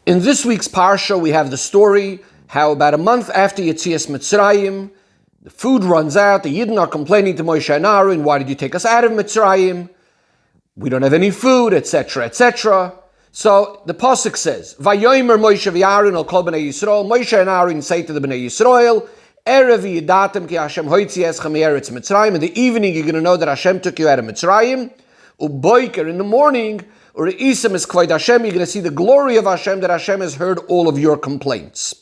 In this week's Parsha, we have the story how about a month after Yetzias Mitzrayim, the food runs out, the Yidden are complaining to Moshe and Aaron, why did you take us out of Mitzrayim? We don't have any food, etc., etc. So the Pasuk says, Vayomer Moshe v'Aaron al kol b'nei Yisrael, Moshe and Aaron say to the b'nei Yisrael, Erev yidatem ki Hashem hoitzi eschem me'eretz Mitzrayim, in the evening you're going to know that Hashem took you out of Mitzrayim, uboiker, in the morning, or Isam is Kvod Hashem, you're going to see the glory of Hashem, that Hashem has heard all of your complaints.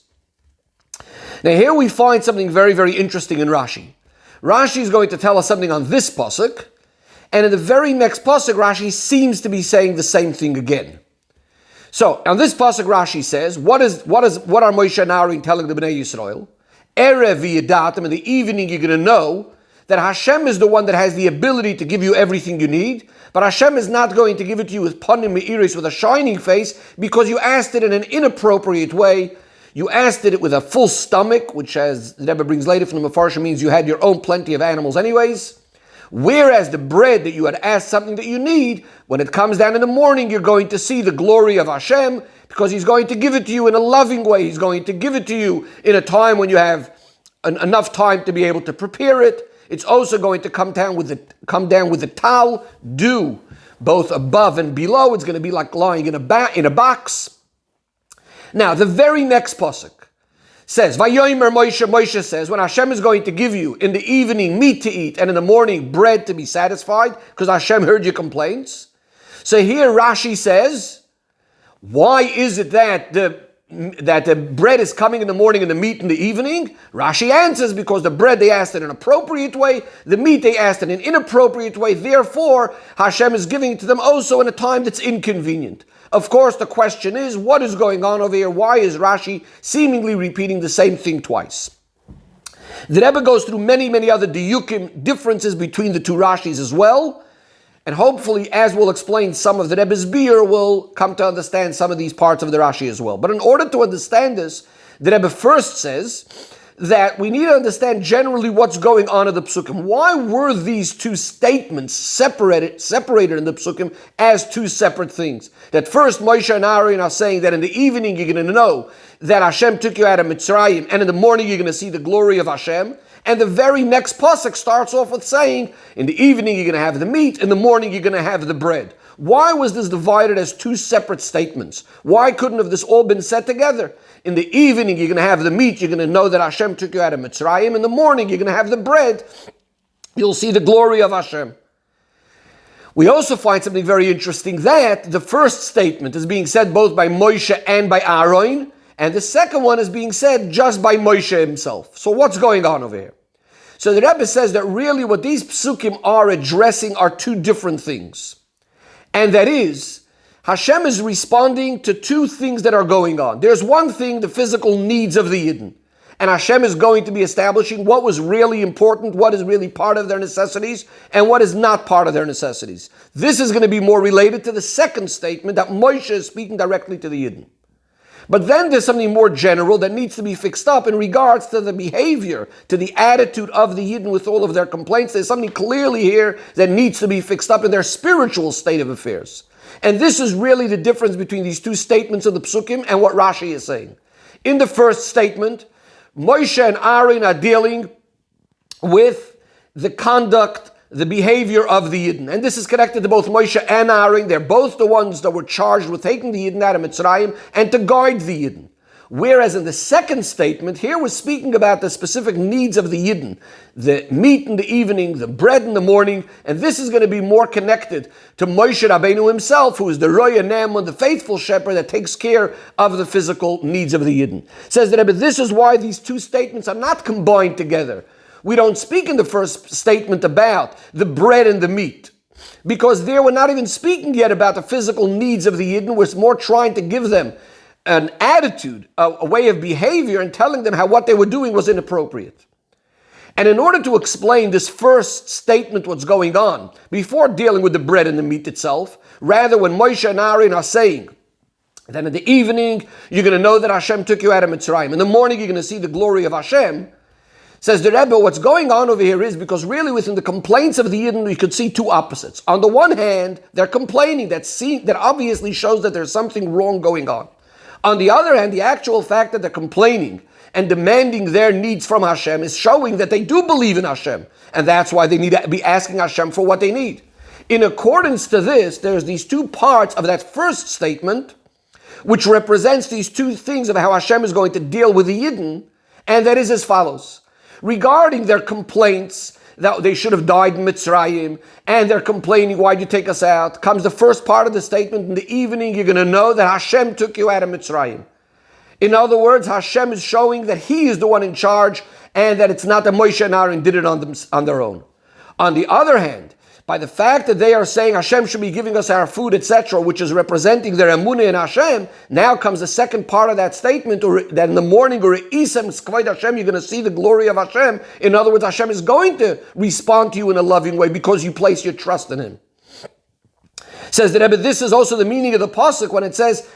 Now here we find something very, very interesting in Rashi. Rashi is going to tell us something on this pasuk, and in the very next pasuk, Rashi seems to be saying the same thing again. So on this pasuk, Rashi says, what are Moshe and Aaron telling the Bnei Yisrael? Erev v'yedatem, in the evening you're going to know that Hashem is the one that has the ability to give you everything you need, but Hashem is not going to give it to you with panim me'iris, with a shining face, because you asked it in an inappropriate way. You asked it with a full stomach, which, as the Rebbe brings later from the Mefarshim, means you had your own plenty of animals anyways. Whereas the bread that you had asked something that you need, when it comes down in the morning, you're going to see the glory of Hashem, because He's going to give it to you in a loving way. He's going to give it to you in a time when you have enough time to be able to prepare it. It's also going to come down with the tal, dew, both above and below. It's going to be like lying in a box. Now, the very next pasuk says, Vayomer Moshe, Moshe says, when Hashem is going to give you in the evening meat to eat and in the morning bread to be satisfied, because Hashem heard your complaints. So here Rashi says, why is it that the bread is coming in the morning and the meat in the evening? Rashi answers, because the bread they asked in an appropriate way, the meat they asked in an inappropriate way, therefore Hashem is giving it to them also in a time that's inconvenient. Of course, the question is, what is going on over here? Why is Rashi seemingly repeating the same thing twice? The Rebbe goes through many, many other diyukim, differences between the two Rashis as well. And hopefully, as we'll explain some of the Rebbe's beer, we'll come to understand some of these parts of the Rashi as well. But in order to understand this, the Rebbe first says that we need to understand generally what's going on in the Psukim. Why were these two statements separated in the Psukim as two separate things? That first Moshe and Aaron are saying that in the evening you're going to know that Hashem took you out of Mitzrayim, and in the morning you're going to see the glory of Hashem. And the very next pasuk starts off with saying, in the evening you're going to have the meat, in the morning you're going to have the bread. Why was this divided as two separate statements? Why couldn't have this all been said together? In the evening you're going to have the meat, you're going to know that Hashem took you out of Mitzrayim. In the morning you're going to have the bread, you'll see the glory of Hashem. We also find something very interesting, that the first statement is being said both by Moshe and by Aaron, and the second one is being said just by Moshe himself. So what's going on over here? So the Rebbe says that really what these psukim are addressing are two different things. And that is, Hashem is responding to two things that are going on. There's one thing, the physical needs of the Yidden. And Hashem is going to be establishing what was really important, what is really part of their necessities, and what is not part of their necessities. This is going to be more related to the second statement that Moshe is speaking directly to the Yidden. But then there's something more general that needs to be fixed up in regards to the behavior, to the attitude of the Yidden with all of their complaints. There's something clearly here that needs to be fixed up in their spiritual state of affairs. And this is really the difference between these two statements of the Psukim and what Rashi is saying. In the first statement, Moshe and Aaron are dealing with the conduct, the behavior of the Yidden. And this is connected to both Moshe and Aaron. They're both the ones that were charged with taking the Yidden out of Mitzrayim and to guide the Yidden. Whereas in the second statement, here we're speaking about the specific needs of the Yidden. The meat in the evening, the bread in the morning, and this is going to be more connected to Moshe Rabbeinu himself, who is the Roya Naaman, the faithful shepherd that takes care of the physical needs of the Yidden. Says the Rebbe, this is why these two statements are not combined together. We don't speak in the first statement about the bread and the meat, because there we're not even speaking yet about the physical needs of the Yidden. We're more trying to give them an attitude, a way of behavior, and telling them how what they were doing was inappropriate. And in order to explain this first statement, what's going on, before dealing with the bread and the meat itself, rather when Moshe and Aaron are saying, then in the evening you're going to know that Hashem took you out of Mitzrayim. In the morning you're going to see the glory of Hashem. Says the Rebbe, what's going on over here is because really within the complaints of the Yidden, we could see two opposites. On the one hand, they're complaining. That obviously shows that there's something wrong going on. On the other hand, the actual fact that they're complaining and demanding their needs from Hashem is showing that they do believe in Hashem. And that's why they need to be asking Hashem for what they need. In accordance to this, there's these two parts of that first statement, which represents these two things of how Hashem is going to deal with the Yidden, and that is as follows. Regarding their complaints that they should have died in Mitzrayim, and they're complaining, why'd you take us out? Comes the first part of the statement, in the evening you're going to know that Hashem took you out of Mitzrayim. In other words, Hashem is showing that He is the one in charge, and that it's not that Moshe and Aaron did it on their own. On the other hand, by the fact that they are saying Hashem should be giving us our food, etc., which is representing their emunah in Hashem, now comes the second part of that statement, or that in the morning, or Isam Skvayt Hashem, you're going to see the glory of Hashem. In other words, Hashem is going to respond to you in a loving way because you place your trust in Him. Says the Rebbe, this is also the meaning of the pasuk when it says,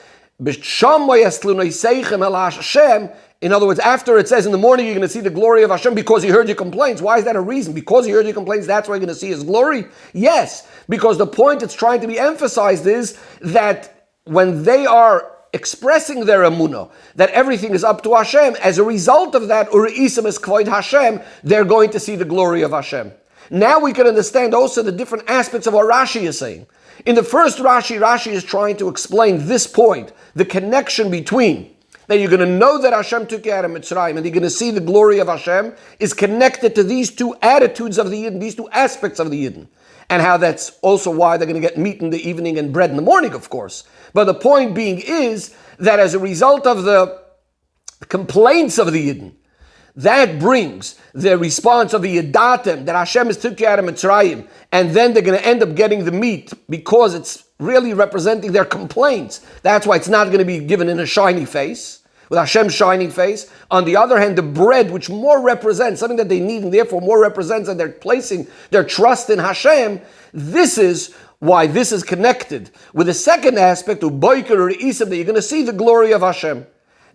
in other words, after it says in the morning you're going to see the glory of Hashem because He heard your complaints. Why is that a reason? Because He heard your complaints, that's why you're going to see His glory? Yes, because the point that's trying to be emphasized is that when they are expressing their emunah, that everything is up to Hashem, as a result of that, Uri'isam es kvoid Hashem, they're going to see the glory of Hashem. Now we can understand also the different aspects of what Rashi is saying. In the first Rashi is trying to explain this point, the connection between that you're going to know that Hashem took you out of Mitzrayim and you're going to see the glory of Hashem is connected to these two attitudes of the Yidden, these two aspects of the Yidden. And how that's also why they're going to get meat in the evening and bread in the morning, of course. But the point being is that as a result of the complaints of the Yidden, that brings the response of the Yadatim, that Hashem has took you out of Mitzrayim, and then they're going to end up getting the meat because it's really representing their complaints. That's why it's not going to be given in a shiny face, with Hashem's shining face. On the other hand, the bread, which more represents something that they need and therefore more represents that they're placing their trust in Hashem, this is why this is connected with the second aspect of Boiker or Isam, that you're going to see the glory of Hashem.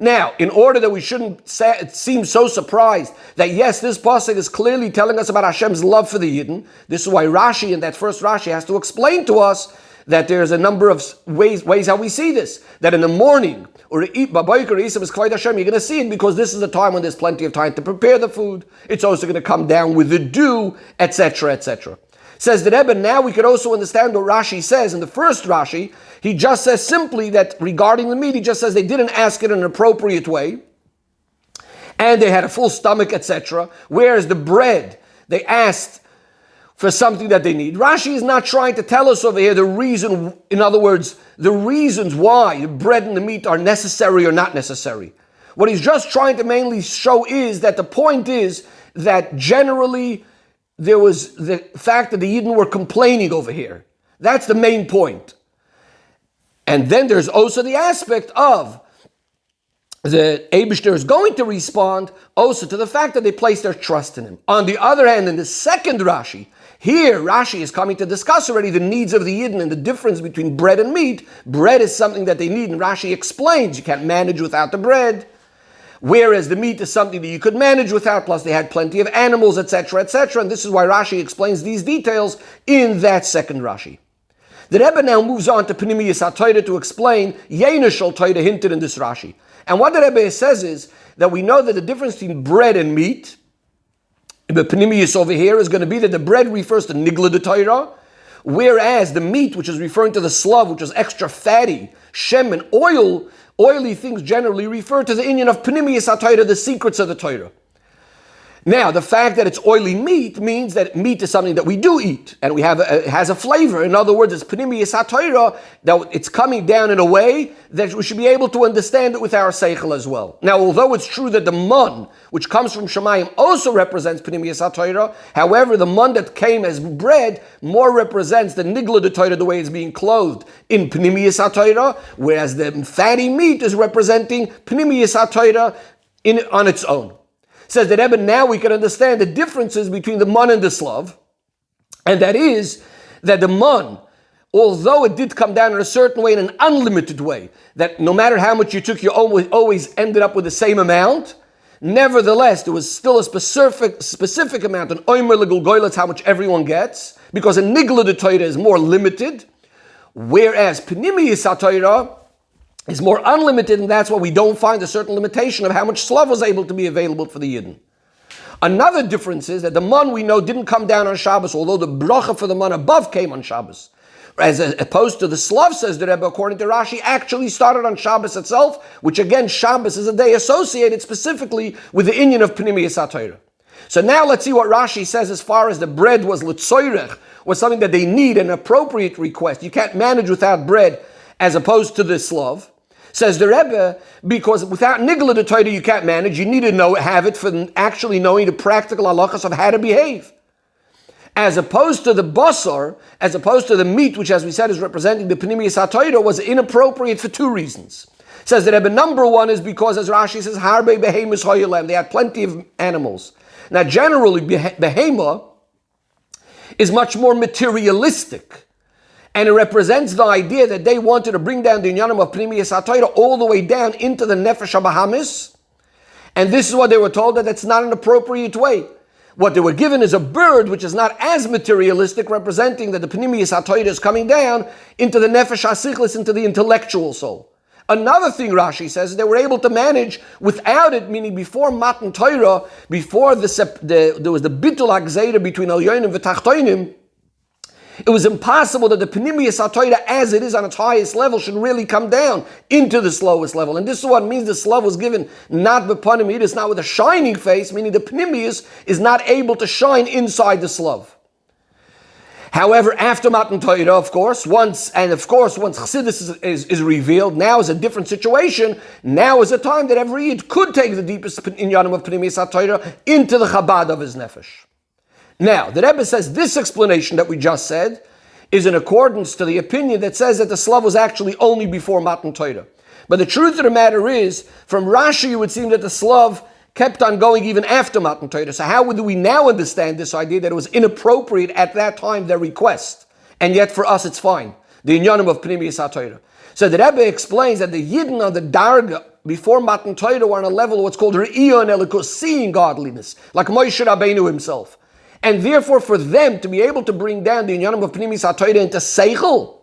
Now, in order that we shouldn't seem so surprised that yes, this pasuk is clearly telling us about Hashem's love for the Yidden, this is why Rashi, in that first Rashi, has to explain to us that there's a number of ways how we see this. That in the morning, or you're going to see it because this is the time when there's plenty of time to prepare the food. It's also going to come down with the dew, etc., etc. Says the Rebbe, now we could also understand what Rashi says. In the first Rashi, he just says simply that regarding the meat, he just says they didn't ask it in an appropriate way, and they had a full stomach, etc. Whereas the bread, they asked for something that they need. Rashi is not trying to tell us over here the reason, in other words, the reasons why the bread and the meat are necessary or not necessary. What he's just trying to mainly show is that the point is that generally there was the fact that the Yidden were complaining over here. That's the main point. And then there's also the aspect of the Eibishter is going to respond also to the fact that they place their trust in Him. On the other hand, in the second Rashi, here Rashi is coming to discuss already the needs of the Yidden and the difference between bread and meat. Bread is something that they need, and Rashi explains you can't manage without the bread. Whereas the meat is something that you could manage without, plus they had plenty of animals, etc., etc. And this is why Rashi explains these details in that second Rashi. The Rebbe now moves on to Pnimiyus HaTorah to explain Yeina Shel Torah hinted in this Rashi. And what the Rebbe says is that we know that the difference between bread and meat, the Pnimiyus over here is going to be that the bread refers to Nigla de Torah, whereas the meat, which is referring to the slav, which is extra fatty, shem and oily things generally refer to the inyan of Pnimiyus HaTorah, the secrets of the Torah. Now, the fact that it's oily meat means that meat is something that we do eat, and it has a flavor. In other words, it's Pnimiyus HaTorah, that it's coming down in a way that we should be able to understand it with our seichel as well. Now, although it's true that the mun, which comes from Shemayim, also represents Pnimiyus HaTorah, however, the mun that came as bread more represents the Nigla de Torah, the way it's being clothed in Pnimiyus HaTorah, whereas the fatty meat is representing Pnimiyus HaTorah on its own. Says the Rebbe, now we can understand the differences between the mun and the slav, and that is that the mun, although it did come down in a certain way, in an unlimited way, that no matter how much you took, you always ended up with the same amount, nevertheless, there was still a specific amount, an oimer legulgoy, that's how much everyone gets, because a nigla de Torah is more limited, whereas Pnimiyus HaTorah is more unlimited, and that's why we don't find a certain limitation of how much slav was able to be available for the Yidden. Another difference is that the man we know didn't come down on Shabbos, although the bracha for the man above came on Shabbos. As opposed to the slav, says the Rebbe, according to Rashi, actually started on Shabbos itself, which again, Shabbos is a day associated specifically with the inyan of Pnimiyas HaTorah. So now let's see what Rashi says as far as the bread was l'tzoirech, was something that they need, an appropriate request. You can't manage without bread, as opposed to the slav. Says the Rebbe, because without nigla de Torah you can't manage, you need to have it for actually knowing the practical halachas of how to behave. As opposed to the basar, as opposed to the meat, which as we said is representing the Pnimiyas HaTorah, was inappropriate for two reasons. Says the Rebbe, number one is because, as Rashi says, harbe behemus hoyelem, they had plenty of animals. Now generally, behema is much more materialistic. And it represents the idea that they wanted to bring down the inyanim of Pnimiyas HaTorah all the way down into the Nefesh HaBahamis. And this is what they were told, that that's not an appropriate way. What they were given is a bird which is not as materialistic, representing that the Pnimiyas HaTorah is coming down into the Nefesh HaSichlis, into the intellectual soul. Another thing Rashi says, they were able to manage without it, meaning before Matan Torah, before there was the Bitul HaGzeira between Elyonim and Tachtonim, it was impossible that the Pnimiyas HaTorah, as it is on its highest level, should really come down into the lowest level. And this is what means the slav was given not b'panim, it is not with a shining face, meaning the Pnimiyas is not able to shine inside the slav. However, after Matan Torah, of course, once Chassidus is revealed, now is a different situation. Now is a time that every Yid could take the deepest inyanim of Pnimiyas HaTorah into the Chabad of his nefesh. Now, the Rebbe says this explanation that we just said is in accordance to the opinion that says that the slav was actually only before Matan Torah. But the truth of the matter is, from Rashi, it would seem that the slav kept on going even after Matan Torah. So how do we now understand this idea that it was inappropriate at that time, their request, and yet for us it's fine? The inyanim of Pnimiyas HaTorah. So the Rebbe explains that the Yidden on the Darga before Matan Torah were on a level of what's called Re'iyah and Elikos, seeing godliness, like Moshe Rabbeinu himself. And therefore, for them to be able to bring down the inyanim of Pnimiyas HaTorah into Seichel,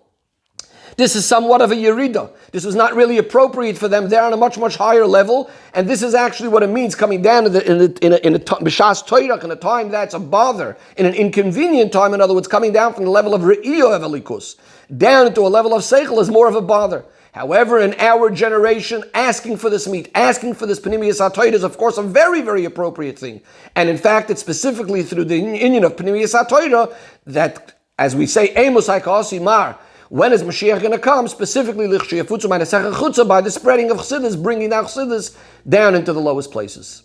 this is somewhat of a yerida. This was not really appropriate for them. They're on a much, much higher level, and this is actually what it means coming down in a b'shas Torah, in a time that's a bother, in an inconvenient time. In other words, coming down from the level of Re'iyah of Elikus down into a level of Seichel is more of a bother. However, in our generation, asking for this meat, asking for this Pnimiyas HaTorah is, of course, a very, very appropriate thing. And in fact, it's specifically through the inyan of Pnimiyas HaTorah that, as we say, Amos HaKa'asi Mar, when is Mashiach going to come? Specifically, by the spreading of Chassidus, bringing down Chassidus down into the lowest places.